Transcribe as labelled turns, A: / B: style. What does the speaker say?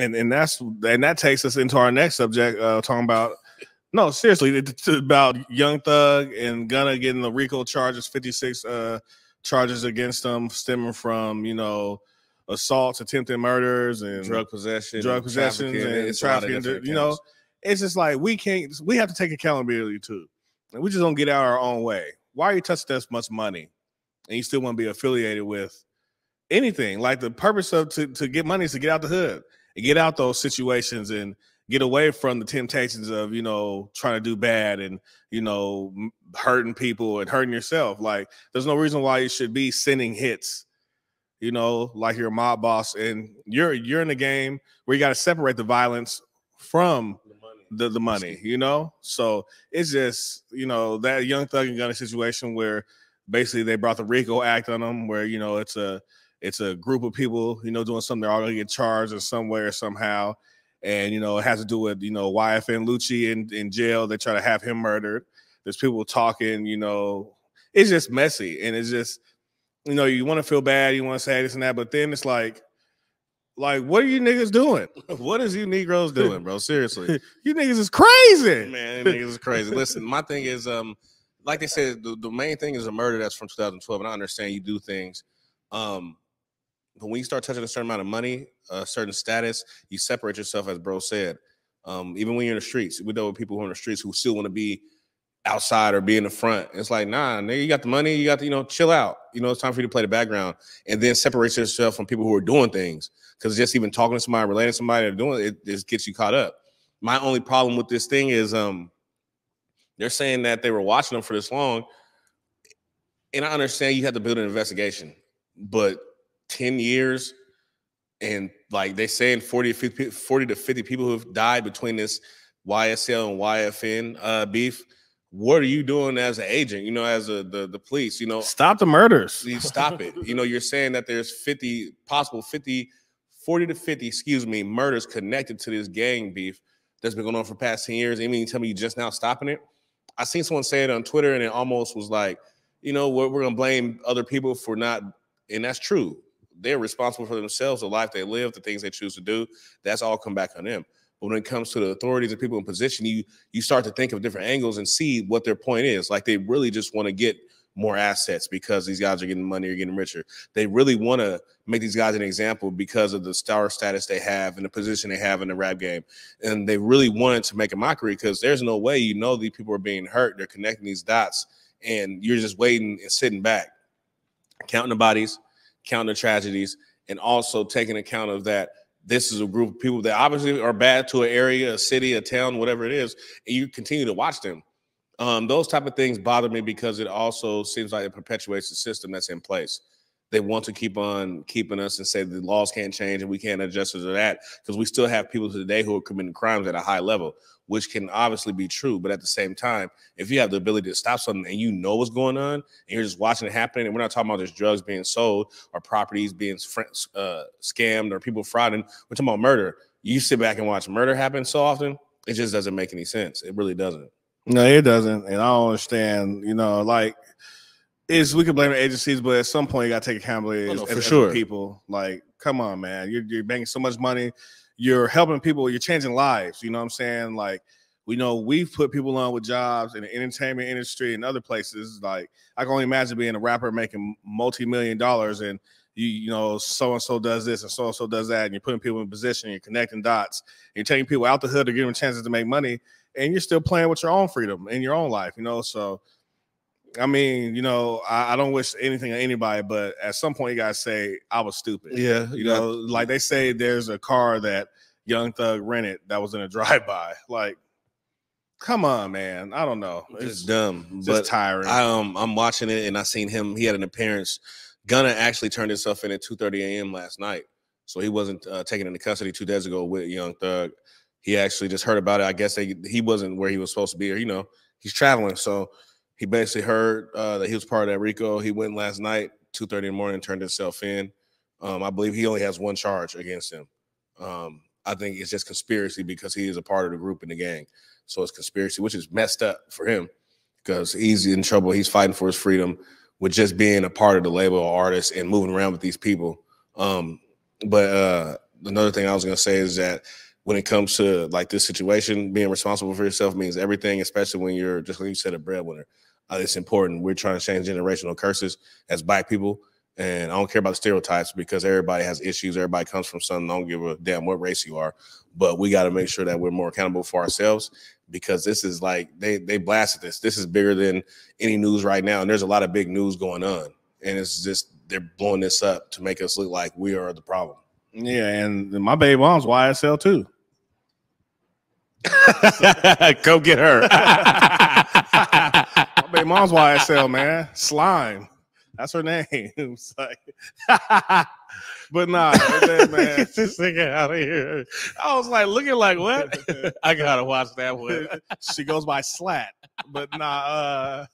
A: And that takes us into our next subject, talking about no, seriously, it's about Young Thug and Gunna getting the RICO charges, 56 charges against them, stemming from assaults, attempted murders, and
B: drug possessions,
A: and trafficking. It's just like we have to take accountability too, and we just don't get out our own way. Why are you touching this much money, and you still want to be affiliated with anything? Like the purpose of to get money is to get out the hood and get out those situations and get away from the temptations of, trying to do bad and, hurting people and hurting yourself. Like, there's no reason why you should be sending hits, like you're a mob boss and you're in a game where you got to separate the violence from the money, So it's just, that Young Thug and Gunna situation where basically they brought the RICO Act on them, where, it's a group of people, doing something. They're all going to get charged in some way or somehow. And, it has to do with, YFN Lucci in jail. They try to have him murdered. There's people talking, it's just messy. And it's just, you want to feel bad. You want to say this and that. But then it's like, what are you niggas doing? What is you Negroes doing, bro? Seriously. You niggas is crazy.
B: Man, niggas is crazy. Listen, my thing is, like they said, the main thing is a murder that's from 2012. And I understand you do things. But when you start touching a certain amount of money, a certain status, you separate yourself, as bro said. Even when you're in the streets, we know with people who are in the streets who still want to be outside or be in the front. It's like, nah, nigga, you got the money, you got to, chill out. It's time for you to play the background, and then separate yourself from people who are doing things. Because just even talking to somebody, relating to somebody, or doing it just gets you caught up. My only problem with this thing is they're saying that they were watching them for this long, and I understand you have to build an investigation, but 10 years and like they saying 40 to 50 people who have died between this YSL and YFN beef. What are you doing as an agent, as the police,
A: Stop the murders.
B: Stop it. You're saying that there's 40 to 50, murders connected to this gang beef that's been going on for the past 10 years. I mean, you tell me you just now stopping it? I seen someone say it on Twitter and it almost was like, we're going to blame other people for not, and that's true. They're responsible for themselves, the life they live, the things they choose to do. That's all come back on them. But when it comes to the authorities and people in position, you start to think of different angles and see what their point is. Like they really just want to get more assets because these guys are getting money or getting richer. They really want to make these guys an example because of the star status they have and the position they have in the rap game. And they really wanted to make a mockery because there's no way these people are being hurt. They're connecting these dots and you're just waiting and sitting back, counting the bodies, counting the tragedies, and also taking account of that this is a group of people that obviously are bad to an area, a city, a town, whatever it is, and you continue to watch them. Those type of things bother me because it also seems like it perpetuates the system that's in place. They want to keep on keeping us and say the laws can't change and we can't adjust to that because we still have people today who are committing crimes at a high level, which can obviously be true. But at the same time, if you have the ability to stop something and you know what's going on and you're just watching it happen, and we're not talking about just drugs being sold or properties being scammed or people frauding, we're talking about murder. You sit back and watch murder happen so often, it just doesn't make any sense. It really doesn't.
A: No, it doesn't. And I don't understand, we can blame the agencies, but at some point you got to take accountability as people. Like, come on, man. You're making so much money. You're helping people. You're changing lives. You know what I'm saying? Like, we've put people on with jobs in the entertainment industry and other places. Like, I can only imagine being a rapper making multi-million dollars and, so-and-so does this and so-and-so does that. And you're putting people in position. You're connecting dots. You're taking people out the hood to give them chances to make money. And you're still playing with your own freedom in your own life, So, I mean, I don't wish anything on anybody, but at some point you gotta say I was stupid.
B: Yeah,
A: like they say there's a car that Young Thug rented that was in a drive-by. Like, come on, man. I don't know.
B: It's dumb,
A: just tiring.
B: I'm watching it and I seen him. He had an appearance. Gunna actually turned himself in at 2:30 a.m. last night, so he wasn't taken into custody 2 days ago with Young Thug. He actually just heard about it. I guess he wasn't where he was supposed to be, or he's traveling, so. He basically heard that he was part of that RICO. He went last night, 2:30 in the morning, turned himself in. I believe he only has one charge against him. I think it's just conspiracy because he is a part of the group in the gang. So it's conspiracy, which is messed up for him because he's in trouble. He's fighting for his freedom with just being a part of the label or artist and moving around with these people. But another thing I was going to say is that when it comes to like this situation, being responsible for yourself means everything, especially when you're, just like you said, a breadwinner. It's important. We're trying to change generational curses as Black people. And I don't care about the stereotypes because everybody has issues. Everybody comes from something. I don't give a damn what race you are. But we got to make sure that we're more accountable for ourselves, because this is like, they blasted this. This is bigger than any news right now. And there's a lot of big news going on. And it's just, they're blowing this up to make us look like we are the problem.
A: Yeah, and my baby mom's YSL too.
B: Go get her.
A: My baby mom's YSL, man. Slime. That's her name. It's like, but nah, man.
B: Get this nigga out of here. I was like, looking like, what? I gotta watch that one.
A: She goes by Slat, but nah.